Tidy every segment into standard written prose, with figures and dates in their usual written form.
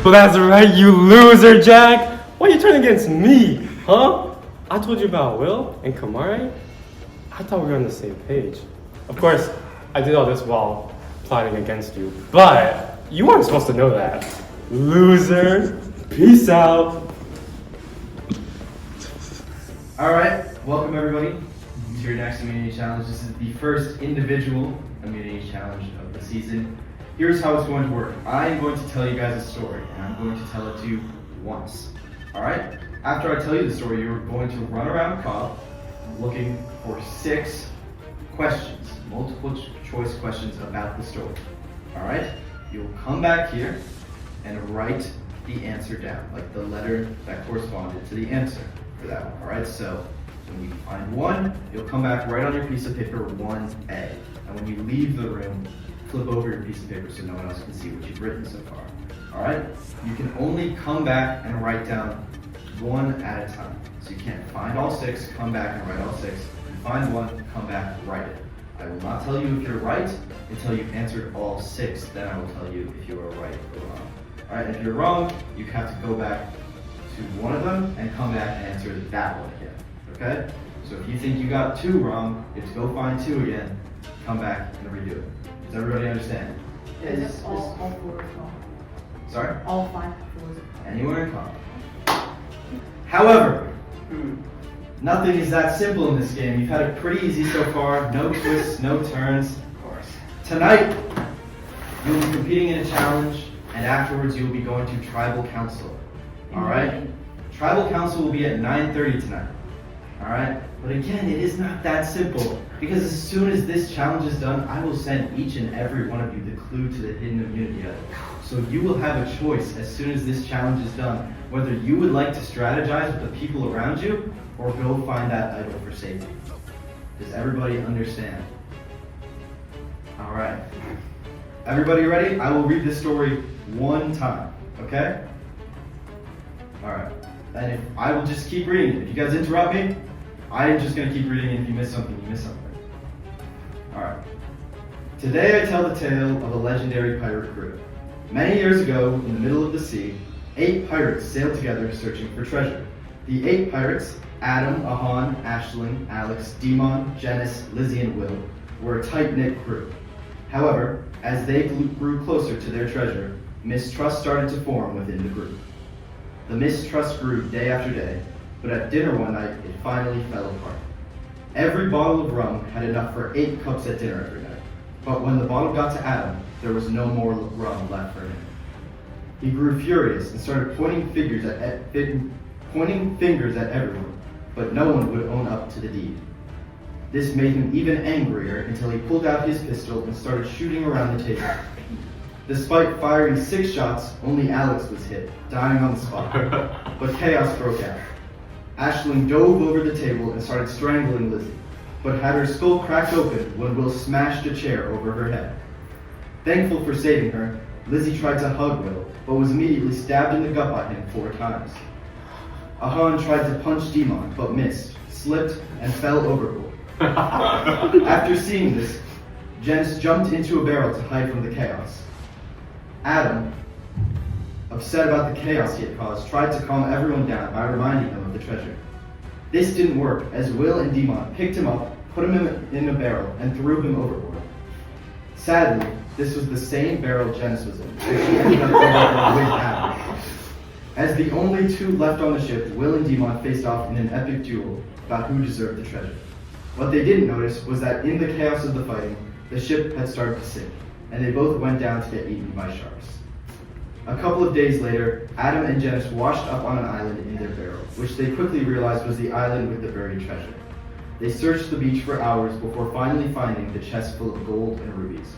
Well, that's right, you loser, Jack. Why are you turning against me, huh? I told you about Will and Kamare. I thought we were on the same page. Of course, I did all this while plotting against you, but you weren't supposed to know that. Loser. Peace out. Alright, welcome everybody to your next immunity challenge. This is the first individual immunity challenge of the season. Here's how it's going to work. I'm going to tell you guys a story, and I'm going to tell it to you once. Alright? After I tell you the story, you're going to run around Cobb looking for 6 questions, multiple choice questions about the story. Alright? You'll come back here and write the answer down, like the letter that corresponded to the answer for that one. Alright, so when you find 1, you'll come back, write on your piece of paper 1A. And when you leave the room, flip over your piece of paper so no one else can see what you've written so far. Alright? You can only come back and write down 1 at a time. So you can't find all 6, come back and write all 6. You find 1, come back, write it. I will not tell you if you're right until you've answered all 6. Then I will tell you if you are right or wrong. Alright, if you're wrong, you have to go back to one of them and come back and answer that one again. Okay? So if you think you got 2 wrong, you have to go find 2 again, come back and redo it. Does everybody understand? Is all 4 is wrong? Sorry? All 5 4s. Anywhere in common. However, nothing is that simple in this game. You've had it pretty easy so far. No twists, no turns. Of course. Tonight, you'll be competing in a challenge, and afterwards you'll be going to Tribal Council. Alright? Tribal Council will be at 9:30 tonight. Alright? But again, it is not that simple. Because as soon as this challenge is done, I will send each and every one of you the clue to the hidden immunity item. So you will have a choice as soon as this challenge is done, whether you would like to strategize with the people around you, or go find that idol for safety. Does everybody understand? Alright. Everybody ready? I will read this story 1 time, okay? Alright. And if I will just keep reading it. If you guys interrupt me, I'm just going to keep reading, and if you miss something, you miss something. Alright. Today I tell the tale of a legendary pirate crew. Many years ago, in the middle of the sea, 8 pirates sailed together searching for treasure. The 8 pirates, Adam, Ahan, Aisling, Alex, Demon, Janice, Lizzie, and Will, were a tight-knit crew. However, as they grew closer to their treasure, mistrust started to form within the group. The mistrust grew day after day, but at dinner one night, it finally fell apart. Every bottle of rum had enough for 8 cups at dinner every night, but when the bottle got to Adam, there was no more rum left for him. He grew furious and started pointing fingers at everyone, but no one would own up to the deed. This made him even angrier until he pulled out his pistol and started shooting around the table. Despite firing 6 shots, only Alex was hit, dying on the spot. But chaos broke out. Aisling dove over the table and started strangling Lizzie, but had her skull cracked open when Will smashed a chair over her head. Thankful for saving her, Lizzie tried to hug Will, but was immediately stabbed in the gut by him 4 times. Ahan tried to punch Demon, but missed, slipped, and fell overboard. After seeing this, Janice jumped into a barrel to hide from the chaos. Adam, upset about the chaos he had caused, tried to calm everyone down by reminding them of the treasure. This didn't work, as Will and Demon picked him up, put him in a barrel, and threw him overboard. Sadly, this was the same barrel Janice was in, and she ended up with Adam. As the only 2 left on the ship, Will and Demon faced off in an epic duel about who deserved the treasure. What they didn't notice was that in the chaos of the fighting, the ship had started to sink, and they both went down to get eaten by sharks. A couple of days later, Adam and Janice washed up on an island in their barrel, which they quickly realized was the island with the buried treasure. They searched the beach for hours before finally finding the chest full of gold and rubies.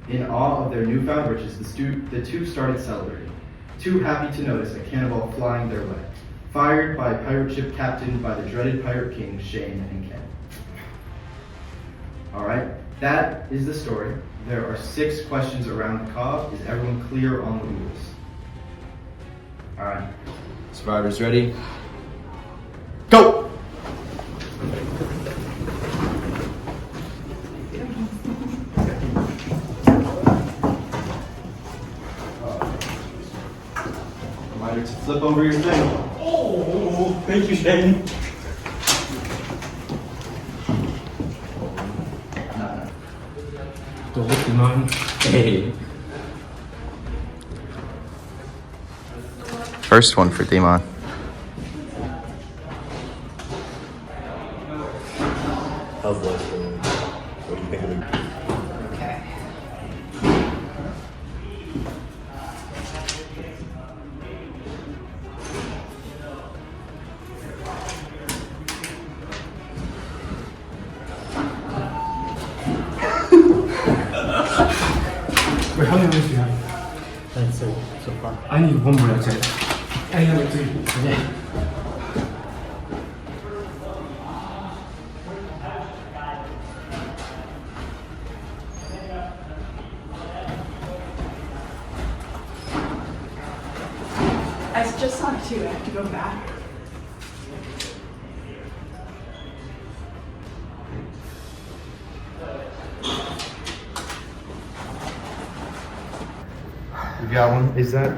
In awe of their newfound riches, the 2 started celebrating, too happy to notice a cannonball flying their way, fired by a pirate ship captained by the dreaded pirate king Shane and Ken. Alright, that is the story. There are 6 questions around the cob. Is everyone clear on the rules? Alright. Survivors ready? Go! slip over your thing. Oh, thank you, Shane. Pokemon. Hey. First one for Demon. How's life going? What do you think of it? Okay. Wait, how many minutes do you have? That's so far. I need one more, that's it. And another 3. Okay. I just saw it too. I have to go back. You got one? Is that?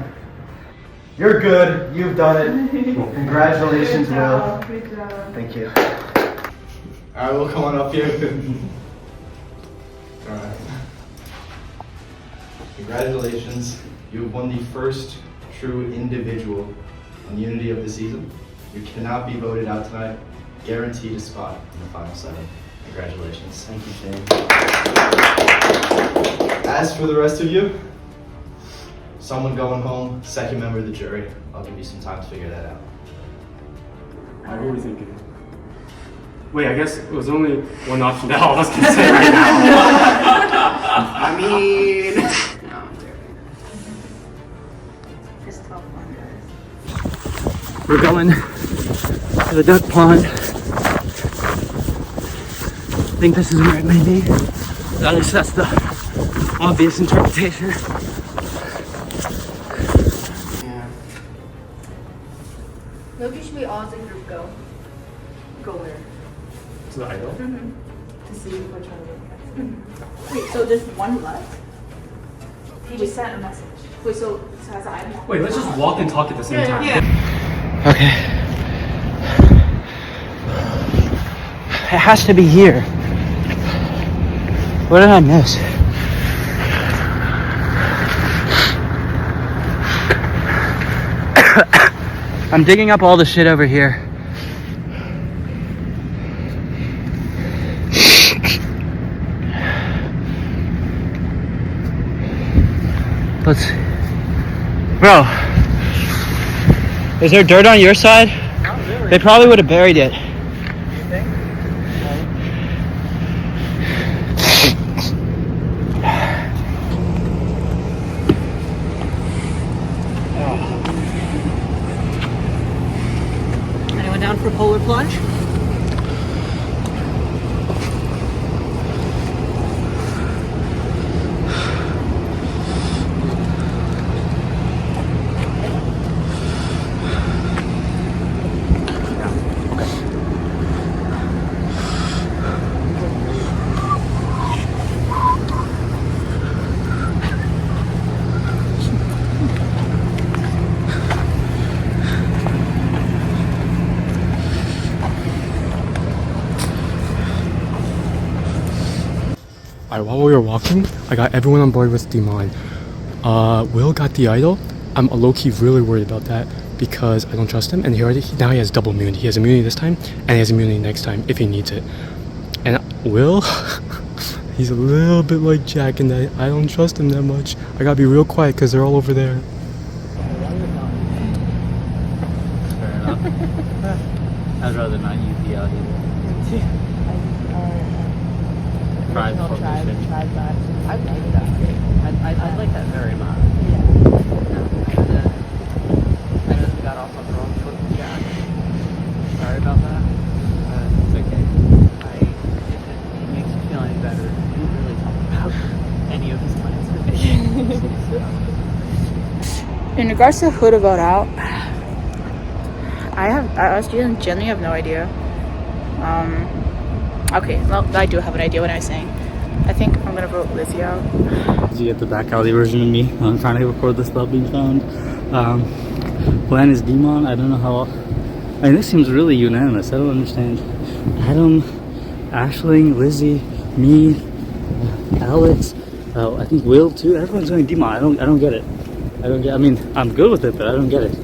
You're good. You've done it. Congratulations, Good Will. job. Good job. Thank you. Alright, we'll come on up here. Alright. Congratulations. You have won the first true individual immunity of the season. You cannot be voted out tonight. Guaranteed a spot in the final 7. Congratulations. Thank you, Shane. As for the rest of you, someone going home, second member of the jury. I'll give you some time to figure that out. What were we thinking? Wait, I guess it was only one option that all of us can say right now. I mean, no, I'm joking. It's tough one, guys. We're going to the duck pond. I think this is where it may be. At least that's the obvious interpretation. Yeah. Maybe should we all as a group go? Go where? To the idol? To see which one we can. Wait, so there's one left? He just sent a message. Wait, so has I? Wait, let's just walk and talk at the same time. Okay. It has to be here. What did I miss? I'm digging up all the shit over here. Let's... Bro, is there dirt on your side? Not really. They probably would have buried it. You think? Anyone down for a polar plunge? Alright, while we were walking, I got everyone on board with Demon. Will got the idol. I'm low-key really worried about that because I don't trust him, and now he has double immunity. He has immunity this time, and he has immunity next time if he needs it. And Will, he's a little bit like Jack in that I don't trust him that much. I gotta be real quiet because they're all over there. Fair enough. I'd rather not you be out either. Fried formation. I'd like that. I'd like that very much. I just got off on the wrong foot with Jack. Sorry about that. It's okay. If it makes you feel any better, we didn't really talk about any of his plans for vacation. In regards to who to vote out, I genuinely have no idea. Okay, well, I do have an idea what I'm saying. I think I'm gonna vote Lizzie out. Did you get the back alley version of me? I'm trying to record this without being found. Plan is Demon. I don't know how. I mean, this seems really unanimous. I don't understand. Adam, Ashling, Lizzie, me, Alex. I think Will too. Everyone's going Demon. I don't get it. I mean, I'm good with it, but I don't get it.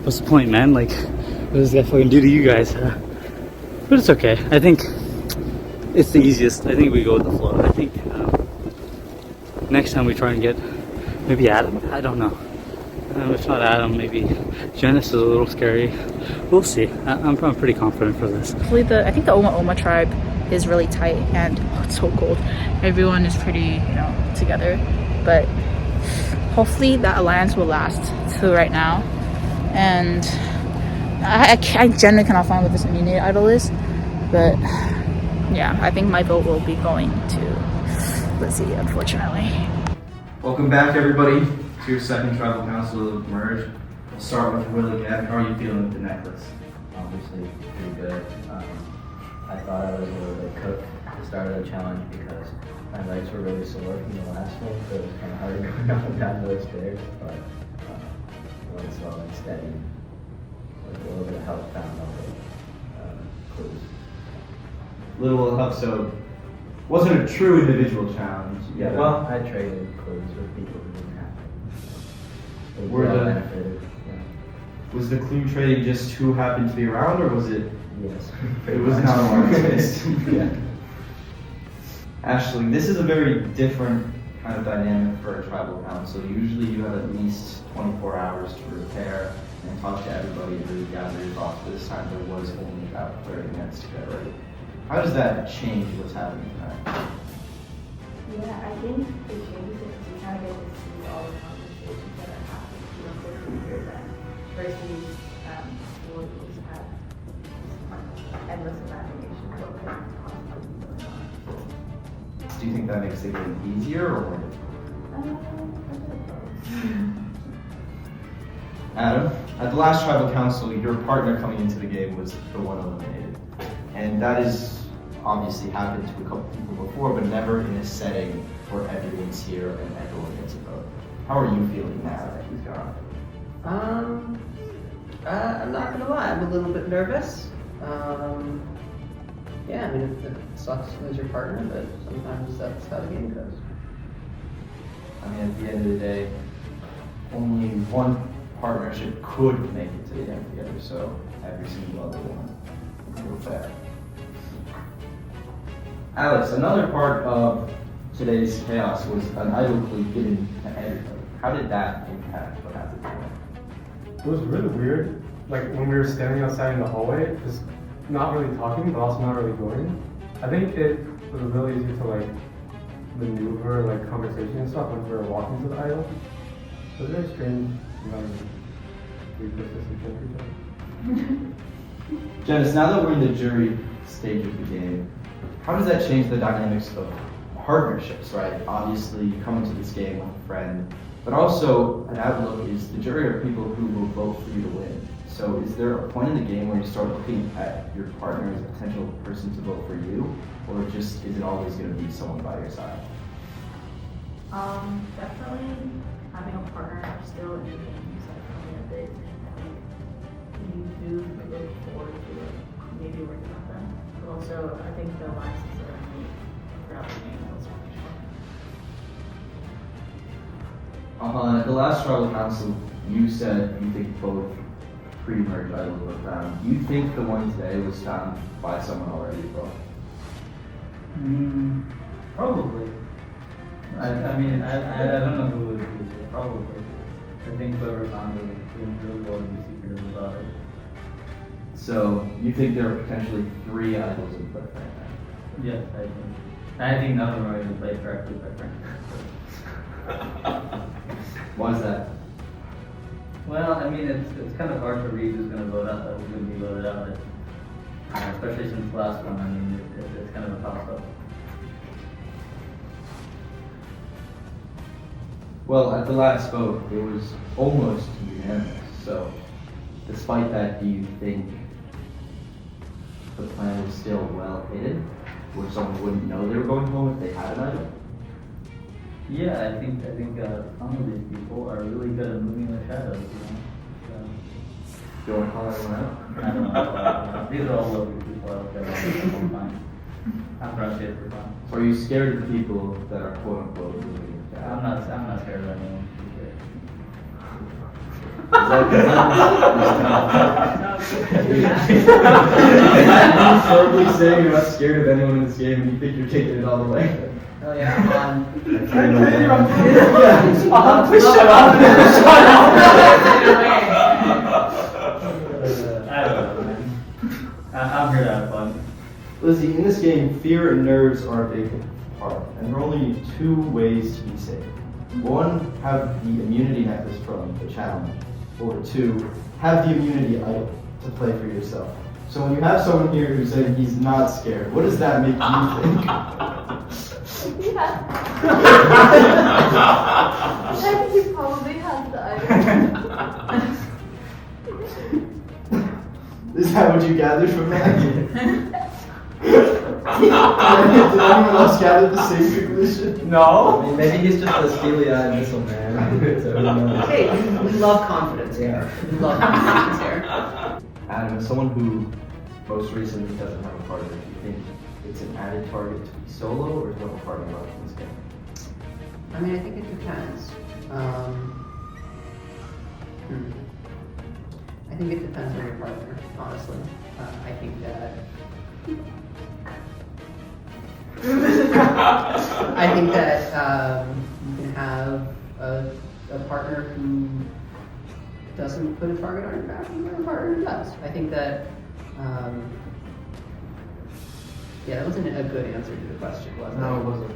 What's the point, man? Like, what does this guy fucking do to you guys? But it's okay. I think it's the easiest. I think we go with the flow. I think next time we try and get maybe Adam. I don't know. If not Adam, maybe Janice is a little scary. We'll see. I'm pretty confident for this. Hopefully I think the Oma tribe is really tight, and it's so cold. Everyone is pretty, together. But hopefully that alliance will last till right now. And I genuinely cannot find what this immunity idol is. But yeah, I think my vote will be going to Lizzie, unfortunately. Welcome back, everybody, to your second tribal council merge. We'll start with Will again. How are you feeling with the necklace? Obviously pretty good. I thought I was a little bit cooked to start the challenge because my legs were really sore from the last one, so it was kind of hard going up and down those stairs. But went slow and steady with a little bit of help found all the clues. Little help, so wasn't a true individual challenge. Yeah, well, I traded clues with people who didn't have it. Were They all the- benefited. Yeah. Was the clue trading just who happened to be around, or was it? Yes. It was not a one twist. Yeah. Ashley, this is a very different kind of dynamic for a tribal council. Usually you have at least 24 hours to prepare and talk to everybody and really gather your thoughts. But this time there was only about 30 minutes to get ready. How does that change what's happening tonight? Yeah, I think the changes is you kind of get to see all the conversations that are happening, over the years versus what we just had endless imagination of what could possibly be going on. Do you think that makes the game easier or? A bit of both. Adam, at the last tribal council, your partner coming into the game was the one eliminated. And that is obviously happened to a couple people before, but never in a setting where everyone's here and everyone gets a vote. How are you feeling now that he's gone? I'm not gonna lie, I'm a little bit nervous. Yeah, I mean, it sucks to lose your partner, but sometimes that's how the game goes. I mean, at the end of the day, only one partnership could make it to the end together, so every single other one will fair. Alex, another part of today's chaos was an idol clue given to everybody. How did that impact what happened tonight? It was really weird. Like when we were standing outside in the hallway, just not really talking, but also not really going. I think it was really easy to like maneuver like conversation and stuff when we were walking to the idol. It was very strange environment. We persisted to each other. Janice, now that we're in the jury stage of the game, how does that change the dynamics of partnerships, right? Obviously, you come into this game with a friend, but also an outlook is the jury are people who will vote for you to win. So is there a point in the game where you start looking at your partner as a potential person to vote for you, or just is it always going to be someone by your side? Definitely having a partner still in the game is definitely a big thing. I think you do look forward to it, maybe working with them. But also, I think the alliances that are made throughout the game was really fun. At the last tribal council, you said you think both pre-merge idols were found. Do you think the one today was found by someone already as well? Probably. I mean, I don't know who would do it. Probably. I think whoever found it didn't really go and be secretive about it. So you think there are potentially 3 idols in play right now? Yes, I think. I think none of them are even played correctly, quite frankly. Why is that? Well, I mean, it's kind of hard to read who's going to vote out, who's going to be voted out. Especially since the last one, I mean, it's kind of a toss-up. Well, at the last vote, it was almost unanimous. So, despite that, do you think the plan was still well hidden, where someone wouldn't know they were going home if they had an idol? Yeah, I think some of these people are really good at moving their shadows, you know. So, Do you want to call anyone out? I don't know. These are all lovely people out there. I'm fine. I'm trying to for fun. So are you scared of the people that are quote unquote moving your shadow? I'm not scared of anyone. To be fair. Are you horribly saying you're not scared of anyone in this game and you think you're taking it all the way? Oh yeah, I don't know, man. I'm here to have fun. Lizzie, in this game, fear and nerves are a big part, and there are only two ways to be safe. One, have the immunity necklace from the challenge, or two, have the immunity idol to play for yourself. So when you have someone here who's saying he's not scared, what does that make you think? Yeah. I think he probably has the item. Is that what you gathered from that? Did anyone else gather the same conclusion? No. I mean, maybe he's just a steely-eyed missile man. So who knows? Hey, we love confidence here. We love confidence here. Adam, as someone who most recently doesn't have a partner, do you think it's an added target to be solo or to have a partner in this game? I mean, I think it depends. I think it depends on your partner, honestly. I think that. I think that you can have a partner who doesn't put a target on your back, and a partner who does. I think that. Yeah, that wasn't a good answer to the question, was it? No, it wasn't.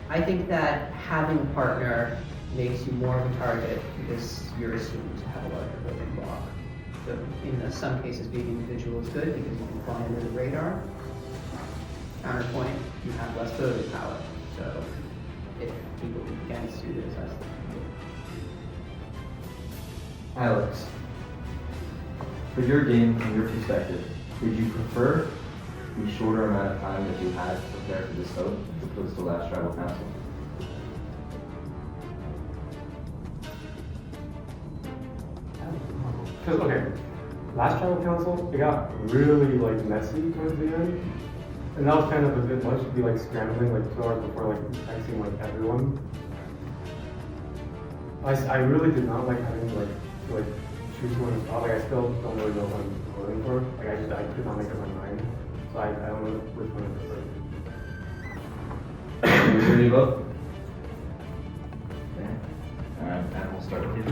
I think that having a partner makes you more of a target because you're assumed to have a larger building block. So in some cases, being individual is good because you can fly under the radar. Counterpoint, you have less voting power. So if people against you, there's less. Alex, for your game, from your perspective, did you prefer the shorter amount of time that you had to prepare for this vote as opposed to last tribal council? Because, okay, last tribal council, it got really, like, messy towards the end. And that was kind of a bit much to be, like, scrambling, like, 2 hours before, like, texting, like, everyone. I really did not like having, to, like, choose one spot. Like, I still don't really know what I'm voting for. Like, I could not make up my mind. So I don't know which one I prefer. You ready to vote? Okay. Alright, and we'll start with you.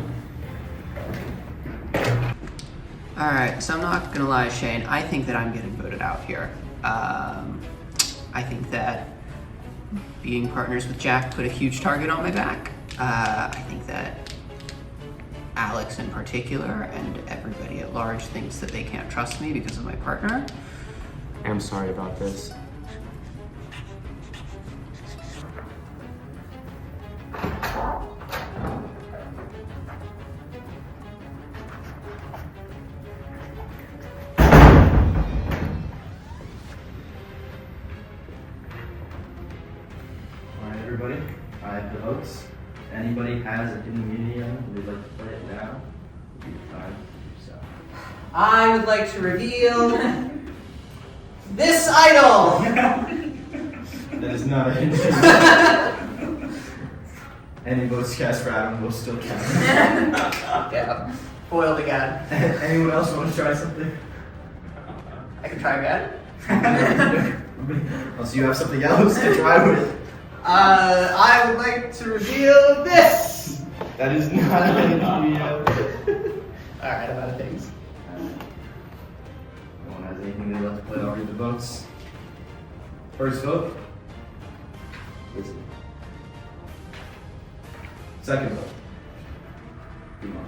Alright, so I'm not gonna lie, Shane, I think that I'm getting voted out here. I think that being partners with Jack put a huge target on my back. I think that Alex in particular and everybody at large thinks that they can't trust me because of my partner. I'm sorry about this. Alright, everybody, I have the votes. If anybody has a hidden immunity on and would like to play it now, would be the time to do so. I would like to reveal this idol! That is not a hidden immunity. Any votes cast for Adam will still count. Yeah, foiled again. Anyone else want to try something? I can try again. Unless you have something else to try with. I would like to reveal this! That is not a hidden immunity. Alright, I'm out of things. No one has anything they'd like to play, I'll read the votes. First vote. Lizzie. Second vote. Iman.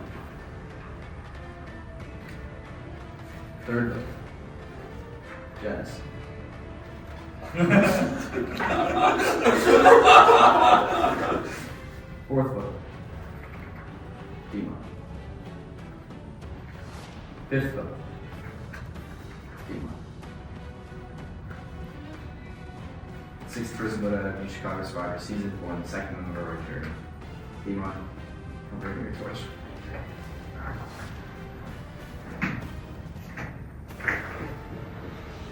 Third vote. Janice. Fourth vote. Iman. Fifth vote. Iman. sixth person voted out of UChicago Survivor Season 4 and the second member right here. Demon, come bring me your torch.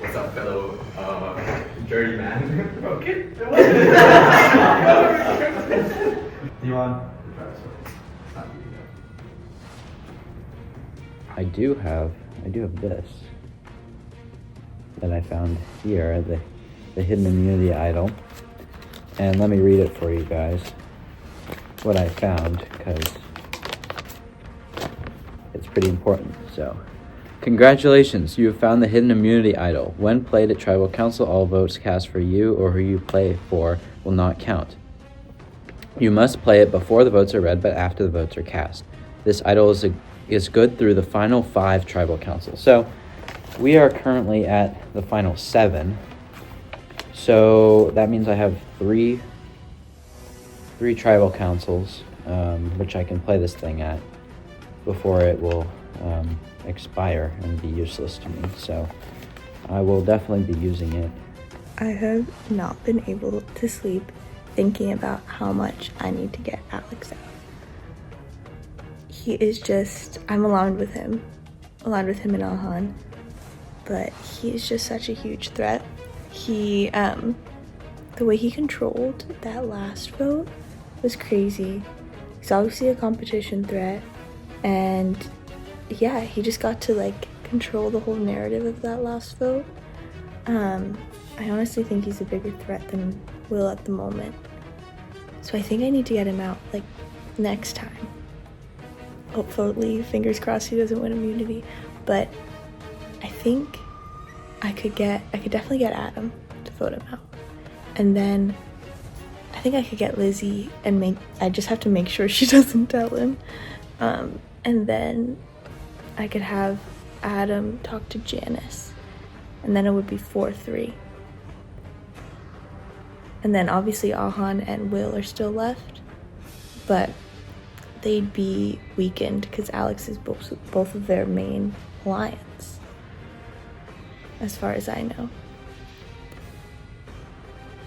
What's up, fellow dirty man? Okay. Demon, I do have this that I found here, the hidden immunity idol. And let me read it for you guys, what I found, because it's pretty important. So, congratulations, you have found the hidden immunity idol. When played at Tribal Council, all votes cast for you or who you play for will not count. You must play it before the votes are read, but after the votes are cast. This idol is good through the final 5 Tribal Councils. So, we are currently at the final 7. So that means I have three Tribal Councils, which I can play this thing at before it will expire and be useless to me. So I will definitely be using it. I have not been able to sleep thinking about how much I need to get Alex out. He is just, I'm aligned with him and Alhan, but he is just such a huge threat. He, the way he controlled that last vote was crazy. He's obviously a competition threat, and yeah, he just got to like control the whole narrative of that last vote. I honestly think he's a bigger threat than Will at the moment. So I think I need to get him out like next time. Hopefully, fingers crossed he doesn't win immunity, but I think I could definitely get Adam to vote him out. And then I think I could get Lizzie and I just have to make sure she doesn't tell him. And then I could have Adam talk to Janice. And then it would be 4-3. And then obviously Alhan and Will are still left, but they'd be weakened because Alex is both of their main alliance, as far as I know.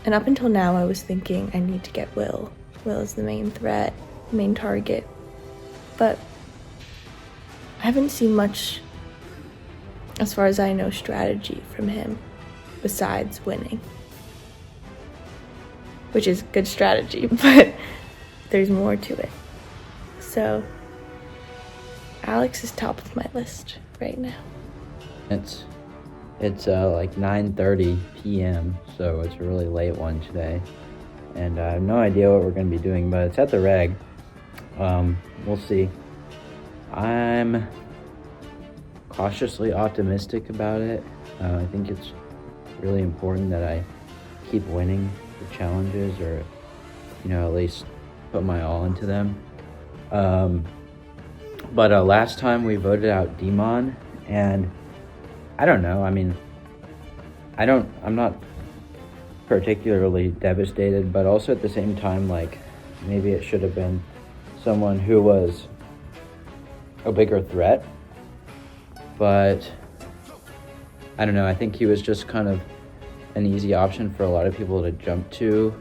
And up until now, I was thinking I need to get Will. Will is the main threat, main target. But I haven't seen much, as far as I know, strategy from him besides winning. Which is good strategy, but there's more to it. So, Alex is top of my list right now. It's like 9:30 p.m., so it's a really late one today. And I have no idea what we're going to be doing, but it's at the reg. We'll see. I'm cautiously optimistic about it. I think it's really important that I keep winning the challenges, or, at least put my all into them. But last time we voted out Demon, and I don't know, I'm not particularly devastated, but also at the same time, like, maybe it should have been someone who was a bigger threat. But I don't know, I think he was just kind of an easy option for a lot of people to jump to,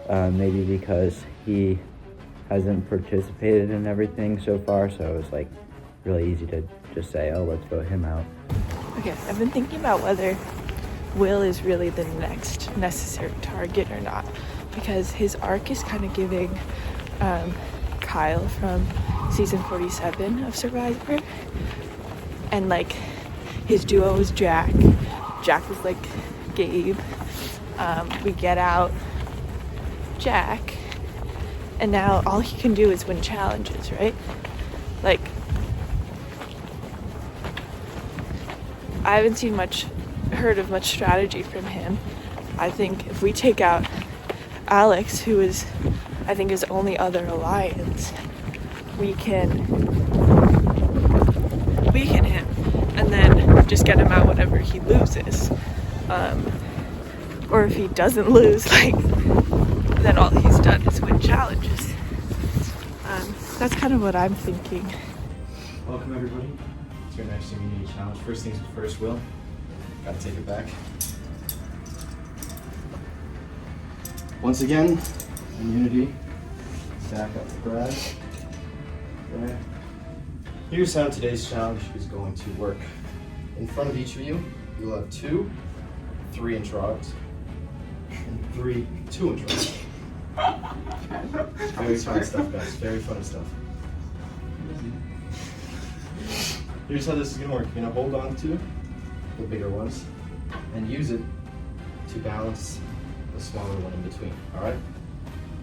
maybe because he hasn't participated in everything so far, so it was like really easy to just say, oh, let's vote him out. Okay, I've been thinking about whether Will is really the next necessary target or not, because his arc is kind of giving Kyle from season 47 of Survivor, and like his duo is Jack was like Gabe. We get out Jack, and now all he can do is win challenges, right? Like, I haven't heard of much strategy from him. I think if we take out Alex, who is, I think, his only other alliance, we can weaken him and then just get him out whenever he loses. Or if he doesn't lose, like, then all he's done is win challenges. That's kind of what I'm thinking. Welcome everybody to your next immunity challenge. First things first, Will. Gotta take it back. Once again, immunity. Stack up the grass. Okay. Here's how today's challenge is going to work. In front of each of you, you'll have 2 3-inch rods and 3 2-inch rods. Very fun stuff, guys. Very fun stuff. Here's how this is going to work. You're going to hold on to the bigger ones and use it to balance the smaller one in between. All right?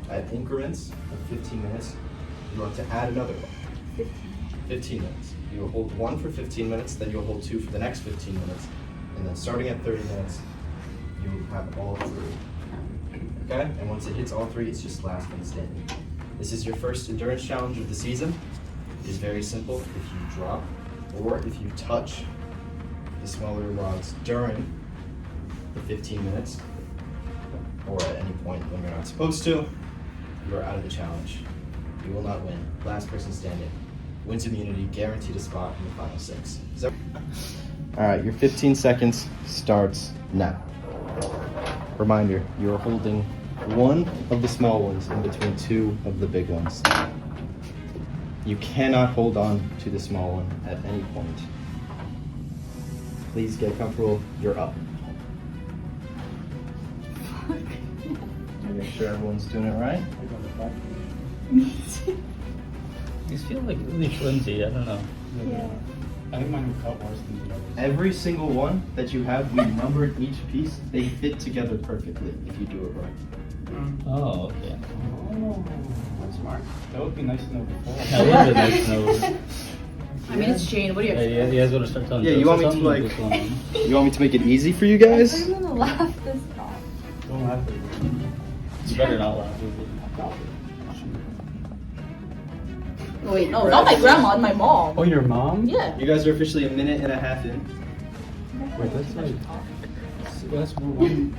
At increments of 15 minutes, you want to add another one. 15 minutes. You will hold 1 for 15 minutes, then you'll hold 2 for the next 15 minutes, and then starting at 30 minutes, you will have all 3. Okay? And once it hits all 3, it's just last one standing. This is your first endurance challenge of the season. It is very simple. If you drop or if you touch the smaller rods during the 15 minutes, or at any point when you're not supposed to, you are out of the challenge. You will not win. Last person standing wins immunity, guaranteed a spot in the final 6. Alright, your 15 seconds starts now. Reminder, you're holding 1 of the small ones in between 2 of the big ones. You cannot hold on to the small one at any point. Please get comfortable. You're up. Make sure everyone's doing it right. These feel like really flimsy, I don't know. Yeah. I think mine would cut worse than the others. Every single one that you have, we numbered each piece. They fit together perfectly if you do it right. Oh, okay. Oh, that's smart. That would be nice to know before. That would be nice to know. I mean, it's Jane. What do you Yeah, expect? you guys want to start telling Yeah, jokes you want or me to something, or like, just wanna- you want me to make it easy for you guys? I'm gonna laugh this off. Don't laugh at it. You better not laugh. Wait, no, not my grandma, my mom. Oh, your mom? Yeah. You guys are officially a minute and a half in. Wait, that's like. That's 1/6.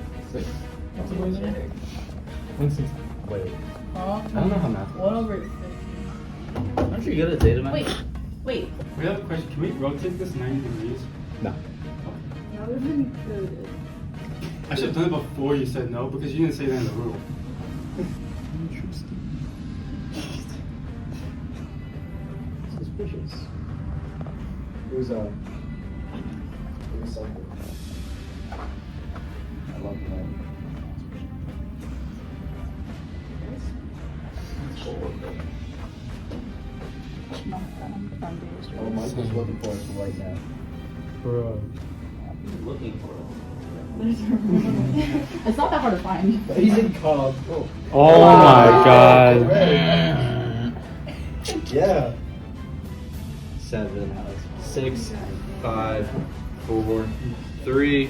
What's the way there? 1/6. Wait. Huh? I don't know how math works. 1/6. Aren't you good at data math? Wait. We have a question. Can we rotate this 90 degrees? No. That would've been good. I should have done it before you said no because you didn't say that in the rule. Suspicious. Who's cycle? I love the name. All Michael's looking for is right now. Bro. Looking for It's not that hard to find. He's in Cobb. Oh my god. Yeah. 7, 6, 5, 4, 3,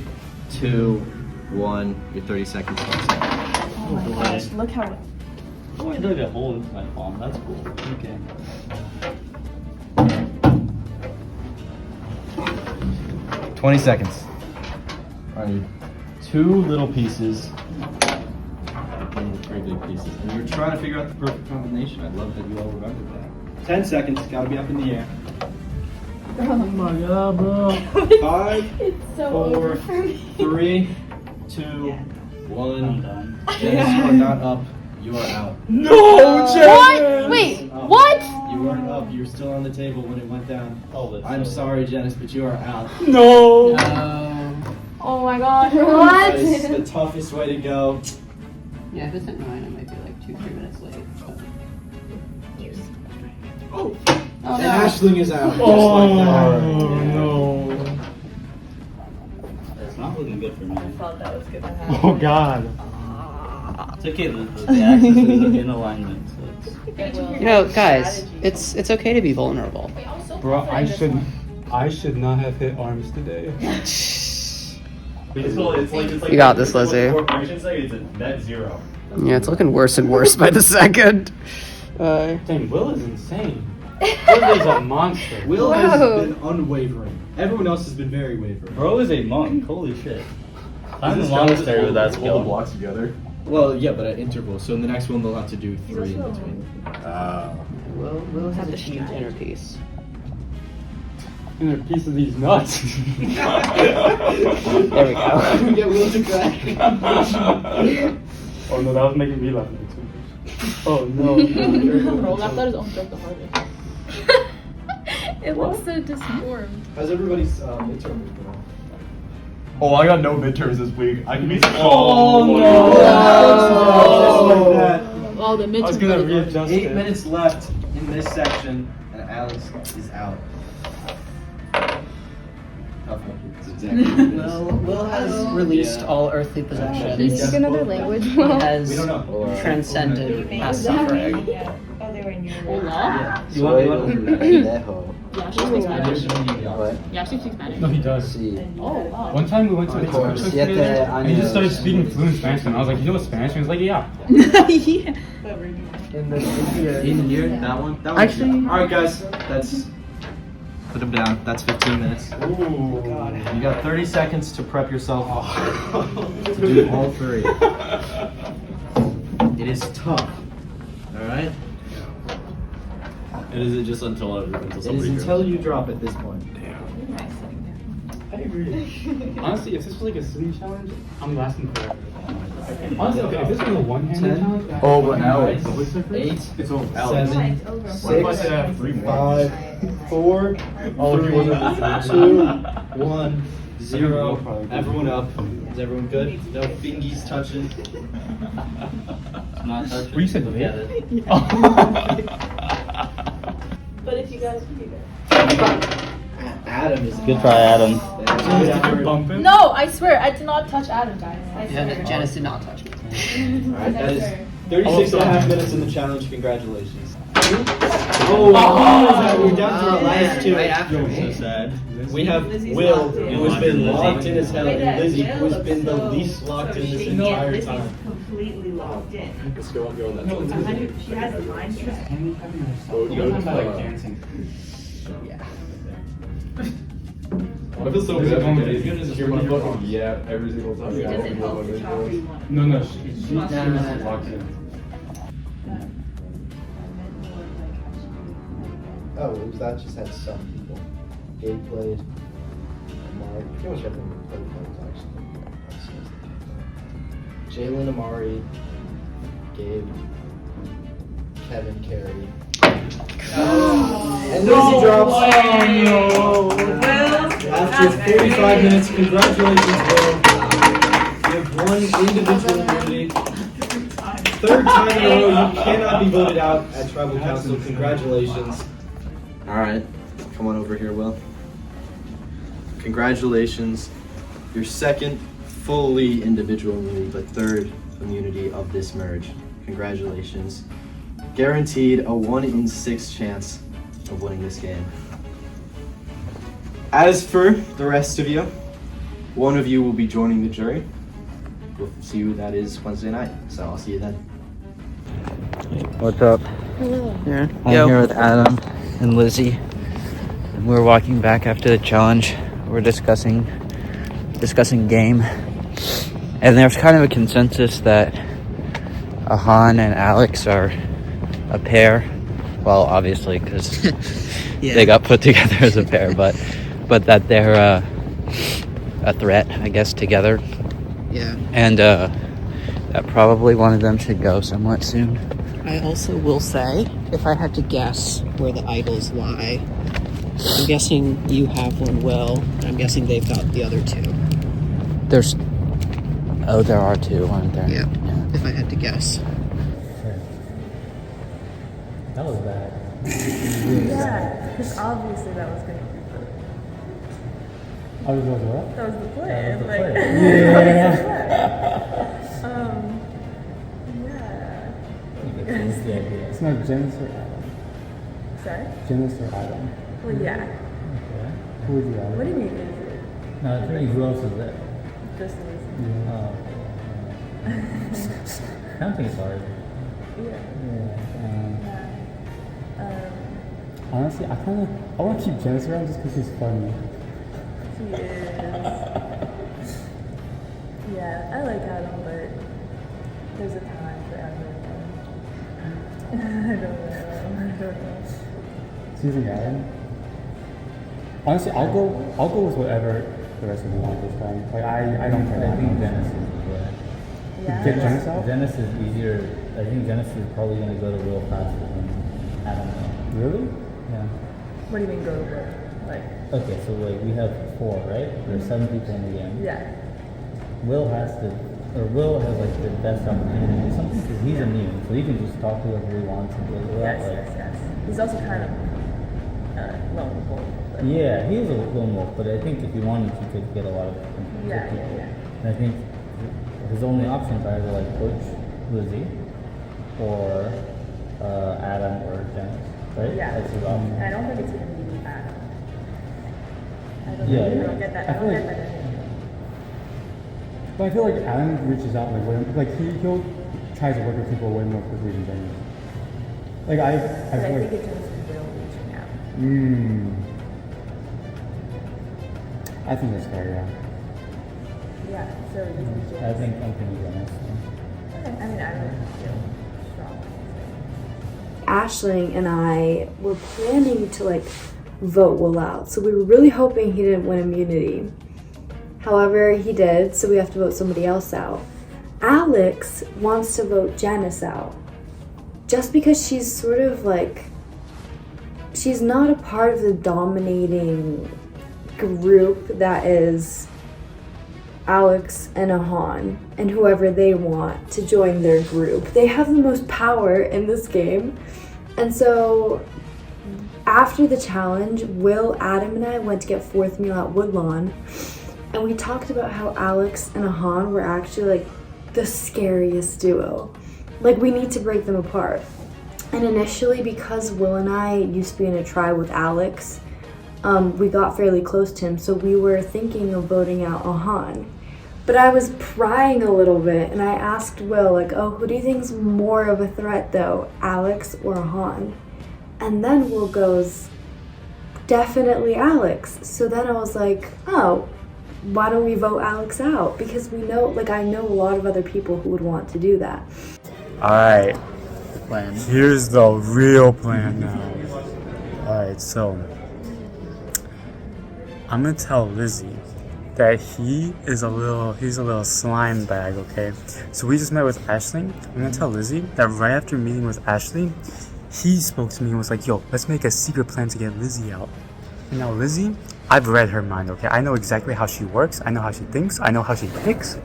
2, 1. Your 30 seconds. Oh my gosh, look how. Oh, I dug a hole into my palm. That's cool. Okay. 20 seconds. I need 2 little pieces and 3 big pieces. And you're trying to figure out the perfect combination. I love that you all remembered that. 10 seconds. Gotta be up in the air. Oh my god, bro. 5, It's so 4, over for me. 3, 2, I'm 1. done. Janice, you are not up. You are out. No, What? Wait, what? You weren't up. You were still on the table when it went down. Oh, that's I'm so- sorry, Janice, but you are out. No. Oh my gosh, That what? is the toughest way to go. Yeah, if it's at 9, I might be like 2-3 minutes late. But... Oh, Oh and no. Ashling is out. Oh Just no. It's not looking good for me. I thought that was gonna happen. Oh god. It's okay, the axis is in alignment, so it's... You know, guys, it's okay to be vulnerable. Bro, I should not have hit arms today. You got this, Lizzie. Corporations say it's a net 0. Yeah, it's looking worse and worse by the second. Dang, Will is insane. Will is a monster. Will Whoa. has been unwavering. Everyone else has been very wavering. Bro is a monk, holy shit. I'm in the monastery with that Hold the skill. blocks together. Well, yeah, but at intervals. So in the next one, they'll have to do 3 in between. Will has achieved inner peace. And a piece of these nuts. There we go. Get Will to crack. Oh no, that was making me laugh too much. Oh no. Bro laughed at his own joke the hardest. It looks so disformed. How's everybody's midterm week going? Oh, I got no midterms this week. I can be. Oh, no! Just like that. Oh, the midterm. I was gonna readjust 8 it. minutes left in this section, and Alex is out. Tough one. That's exactly what it is. Will has released all earthly Do you possessions. speak another language? He has We don't know. transcended past suffering. Yeah. Oh, they were in your. Hola. You want Yeah, she speaks Spanish. What? Yeah, she speaks Spanish. No, he does. See. Oh, wow. One time we went to a Course. together, Siete and he just started años. speaking fluent Spanish, and I was like, you know what Spanish? And he was like, yeah. Yeah. In here, that one. That one. Actually- All right, guys. That's. Put them down. That's 15 minutes. Ooh. You got 30 seconds to prep yourself to do all three. It is tough. All right. And is it just until It is until you drop at this point. I agree. Honestly, if this was like a sitting challenge, I'm lasting forever. Honestly, okay, if this was a one-handed 10. challenge, Oh, but now it's it's 8, it's over. 7, It's over. 6, 5, 4, Oh, he 3, wasn't listening. 2, 1, 0. Everyone up. Is everyone good? No fingies touching. Not touching. Well, you said Look vape. at it. But if you guys do Adam is Good try, Adam. Alright, No, I swear, I did not touch Adam, guys. I swear. Janice did not touch me. that is 36 and a half minutes in the challenge. Congratulations. Oh, we're down to our last two. Right after Yo, me. so sad. We have Will, who has been locked in as hell, and Lizzie, who has been the least locked in this entire time. completely locked in. Let's go on that. She has a mind trap. I feel so bad for He's gonna just hear my fucking yeah every single time. It doesn't help the chopper you want. No, no, she's No, no, no. locked in. Oh, it was that just had some people. Gabe played. Amari. Pretty much everyone played phones actually. Jalen, Amari, Gabe, Kevin, Carey. And Lizzie drops. After 45 minutes, congratulations, Will. You have won individual immunity. Third time in a row, you cannot be voted out at Tribal Council. Congratulations. All right, come on over here, Will. Congratulations. Your second fully individual immunity, but third immunity of this merge. Congratulations. Guaranteed a 1 in 6 chance of winning this game. As for the rest of you, one of you will be joining the jury. We'll see you, that is Wednesday night, so I'll see you then. What's up? Here. I'm here with Adam and Lizzie, and we're walking back after the challenge. We're discussing game, and there's kind of a consensus that Ahan and Alex are a pair. Well, obviously, because they got put together as a pair, but that they're a threat, I guess, together. Yeah. And that probably one of them should go somewhat soon. I also will say, if I had to guess where the idols lie, I'm guessing you have one, Will. I'm guessing they've got the other two. There are two, aren't there? Yeah. If I had to guess. That was bad. Yeah, because obviously that was going to be Oh, that was what? that was the plan. That was the like, plan. yeah. It's not Janice or Adam. Sorry? Janice or Adam. Well, yeah. Okay. Who would you rather? What do you mean, is it? No, I think who else is there? Just Lizzie. Oh, okay. Counting is hard. Yeah. Honestly, I want to keep Janice around just because she's funny. She is. Yeah, I like Adam, but there's a time for everyone. I don't know. Choosing Adam. Honestly, I'll go with whatever the rest of you want this time. Like I don't care. I think Janice is the Get Janice out? Janice is easier. I think Janice is probably going to go to Will faster than Adam. Really? Yeah. What do you mean go to work? Like, Okay, so like we have 4, right? There's 7 people in the game. yeah. Will has like the best opportunity to do something because he's immune, so he can just talk to whoever he wants and blah, blah, blah, Yes, like, yes, yes. He's also kind of lone wolf. but- Yeah, he is a lone wolf, but I think if he wanted, he could get a lot of different Yeah, people. yeah, yeah. And I think his only options are either like Coach Lizzie or Adam or Janice, right? Yeah. That's his option. I don't think it's gonna be Adam. I don't, Yeah, I yeah. don't get that. I I don't feel get like- that energy. But I feel like Adam reaches out he'll try to work with people way more quickly than Janice. Like I But I feel think like it turns to Will reaching out. I think that's fair, yeah. Yeah, so this is just. I'm thinking Janice. Okay, I mean, I don't feel strong. Aisling and I were planning to like vote Will out, so we were really hoping he didn't win immunity. However, he did, so we have to vote somebody else out. Alex wants to vote Janice out, just because she's sort of like, she's not a part of the dominating group that is Alex and Ahan and whoever they want to join their group. They have the most power in this game. And so after the challenge, Will, Adam, and I went to get fourth meal at Woodlawn, and we talked about how Alex and Ahan were actually like the scariest duo. Like, we need to break them apart. And initially, because Will and I used to be in a tribe with Alex, we got fairly close to him, so we were thinking of voting out Ahan. But I was prying a little bit, and I asked Will, like, oh, who do you think's more of a threat, though, Alex or Ahan? And then Will goes, definitely Alex. So then I was like, oh, why don't we vote Alex out? Because we know, like, I know a lot of other people who would want to do that. Alright. Here's the real plan now. Alright, so I'm gonna tell Lizzie that he's a little slime bag, okay? So we just met with Aisling. I'm gonna tell Lizzie that right after meeting with Aisling, he spoke to me and was like, yo, let's make a secret plan to get Lizzie out. And now Lizzie, I've read her mind, okay? I know exactly how she works, I know how she thinks, I know how she picks.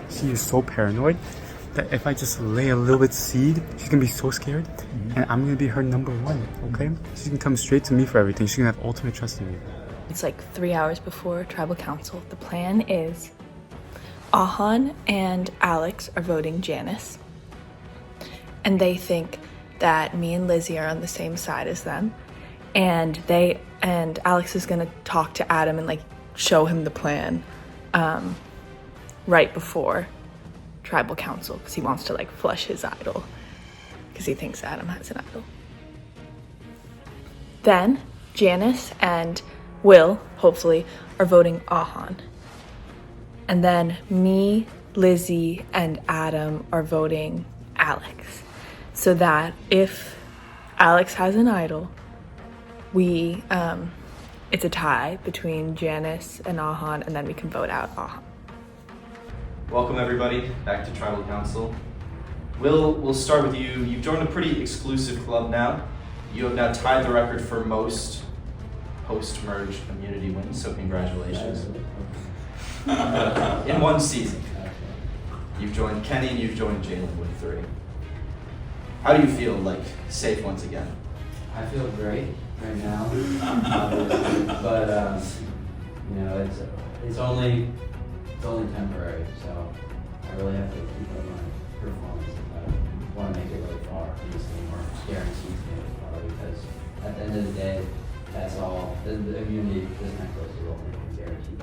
She is so paranoid that if I just lay a little bit seed, she's gonna be so scared, and I'm gonna be her number one, okay? She can come straight to me for everything. She's gonna have ultimate trust in me. It's like 3 hours before tribal council. The plan is Ahan and Alex are voting Janice, and they think that me and Lizzie are on the same side as them, and Alex is gonna talk to Adam and like show him the plan right before tribal council, because he wants to like flush his idol, because he thinks Adam has an idol. Then Janice and Will, hopefully, are voting Ahan. And then me, Lizzie, and Adam are voting Alex. So that if Alex has an idol, it's a tie between Janice and Ahan, and then we can vote out Ahan. Welcome everybody back to Tribal Council. We'll start with you. You've joined a pretty exclusive club now. You have now tied the record for most post-merge immunity wins, so congratulations. In one season. You've joined Kenny and you've joined Jalen with 3. How do you feel, like, safe once again? I feel great right now, obviously, but you know, it's only temporary, so I really have to keep up my performance if I want to make it really far in this game, or guaranteed to make it far, because at the end of the day, that's all. The immunity doesn't have to go through only guaranteed.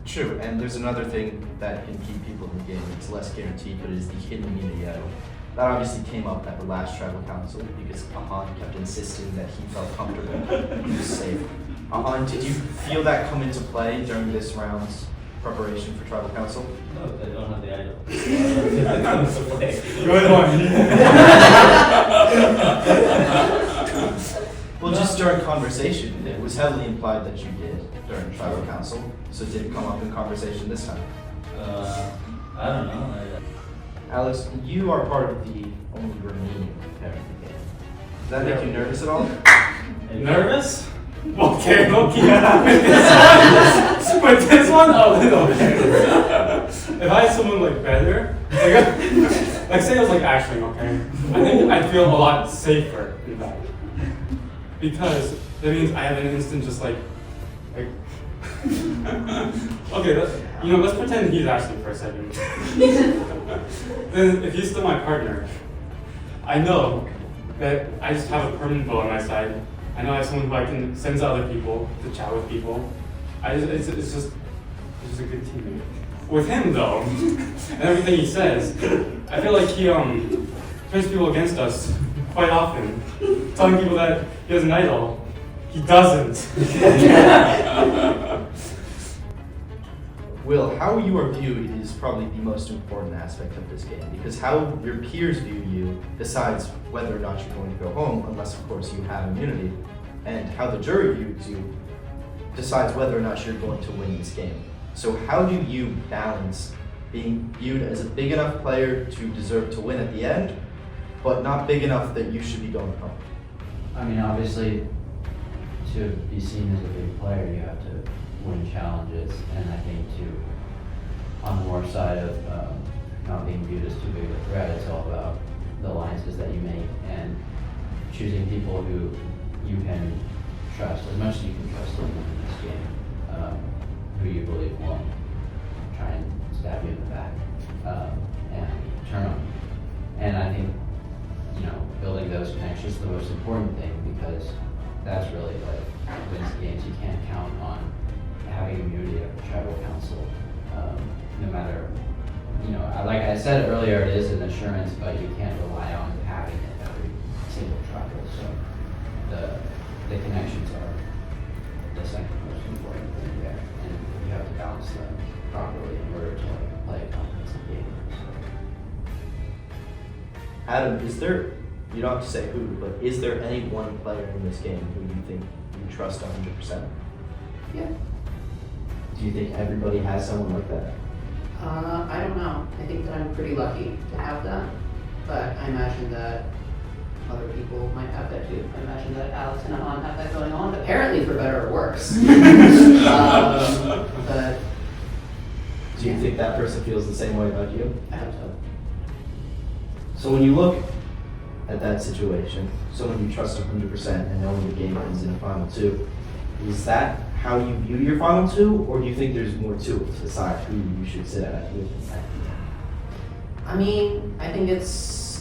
True, and there's another thing that can keep people in the game. It's less guaranteed, but it is the hidden immunity idol. That obviously came up at the last Tribal Council because Ahan kept insisting that he felt comfortable, he was safe. Ahan, did you feel that come into play during this round's preparation for Tribal Council? No, I don't have the idol. That comes to play. Good one. Well, just during conversation, it was heavily implied that you did during Tribal Council. So did it come up in conversation this time? I don't know. Alex, you are part of the only remaining pair in the game. Does that make you nervous at all? Nervous? Okay, okay. But this one, a little bit. If I had someone like better, like say it was like Ashling, okay? I think I'd feel a lot safer in that. Because that means I have an instant just like okay, let's pretend he's Ashling for a second. Then if he's still my partner, I know that I just have a permanent bow on my side. I know I have someone who I can send to other people to chat with people. It's just a good teammate. With him though, and everything he says, I feel like he turns people against us quite often, telling people that he has an idol. He doesn't. Will, how you are viewed is probably the most important aspect of this game, because how your peers view you decides whether or not you're going to go home, unless of course you have immunity, and how the jury views you decides whether or not you're going to win this game. So how do you balance being viewed as a big enough player to deserve to win at the end, but not big enough that you should be going home? I mean, obviously, to be seen as a big player, you have to win challenges, and I think on the more side of not being viewed as too big of a threat, it's all about the alliances that you make and choosing people who you can trust, as much as you can trust them in this game, who you believe won't try and stab you in the back and turn on you. And I think, building those connections is the most important thing, because that's really what wins games. You can't count on having immunity of the tribal council, no matter, like I said earlier, it is an assurance, but you can't rely on having it every single tribal. So the connections are the second most important thing there, and you have to balance them properly in order to play a comprehensive game. So. Adam, you don't have to say who, but is there any one player in this game who you think you trust 100%? Yeah. Do you think everybody has someone like that? I don't know. I think that I'm pretty lucky to have that, but I imagine that other people might have that too. I imagine that Alex and Ahan have that going on, apparently for better or worse. But do you think that person feels the same way about you? I hope so. So when you look at that situation, someone you trust 100% and knowing the game ends in a final two, is that how you view your final two, or do you think there's more to it to decide who you should sit at with? I mean, I think it's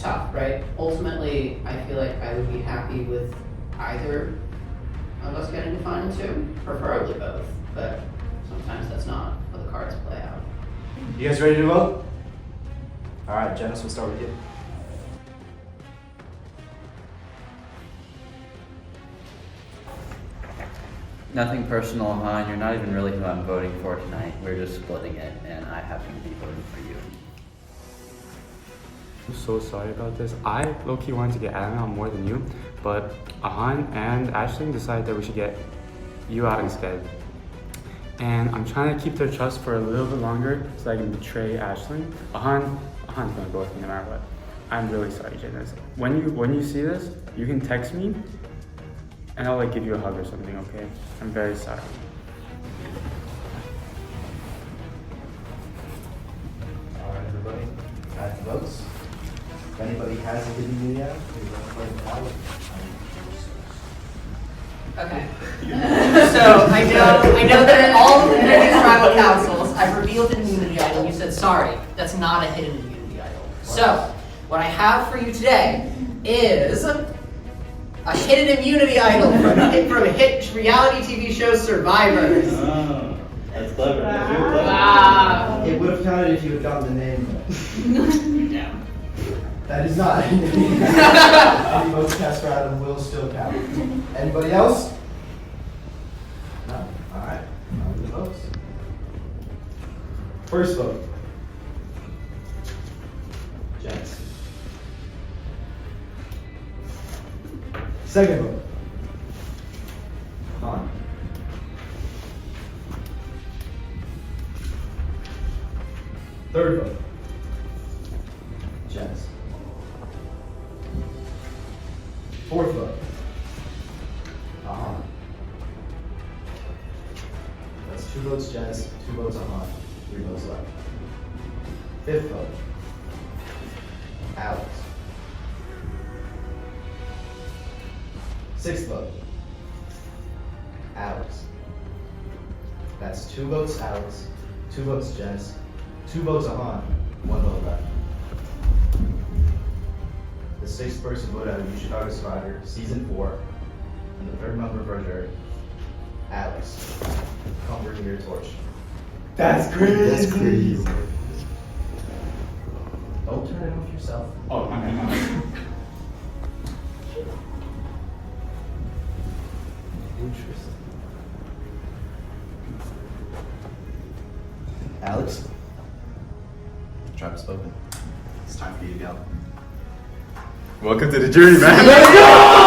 tough, right? Ultimately, I feel like I would be happy with either of us getting to final two, preferably both, but sometimes that's not what the cards play out. You guys ready to vote? All right, Janice, we'll start with you. Nothing personal, Han. You're not even really who I'm voting for tonight. We're just splitting it, and I happen to be voting for you. I'm so sorry about this. I low-key wanted to get Adam out more than you, but Ahan and Ashling decided that we should get you out instead. And I'm trying to keep their trust for a little bit longer so I can betray Ashling. Ahan's gonna go with me no matter what. I'm really sorry, Janice. When you see this, you can text me and I'll give you a hug or something, okay? I'm very sorry. All right, everybody, cast the votes. If anybody has a hidden immunity, please let me play the ballot. Okay. So I know that in all of the previous tribal councils, I've revealed an immunity idol. You said, sorry, that's not a hidden immunity idol. So what I have for you today is a hidden immunity idol from a hit reality TV show Survivor. Oh, that's clever. Wow. It would have counted if you had gotten the name. Yeah. That is not. Any votes cast for Adam will still count. Anybody else? No. All right. On to the votes. First vote. Janice. Second vote. Han. Third vote. Jess. Fourth vote. Ahan. That's 2 votes Jess, 2 votes Ahan, 3 votes left. Fifth vote. Alex. Sixth vote. Alex. That's 2 votes Alex, 2 votes Jess, 2 votes Ahan, 1 vote left. The 6th person voted out of UChicago Survivor Season 4, and the 3rd member for Jared, Alex. Come bring your torch. That's crazy. That's crazy. Don't turn it off yourself. Oh, my bad. Interesting. Alex, tribe has spoken. It's time for you to go. Welcome to the journey, man. Let's go!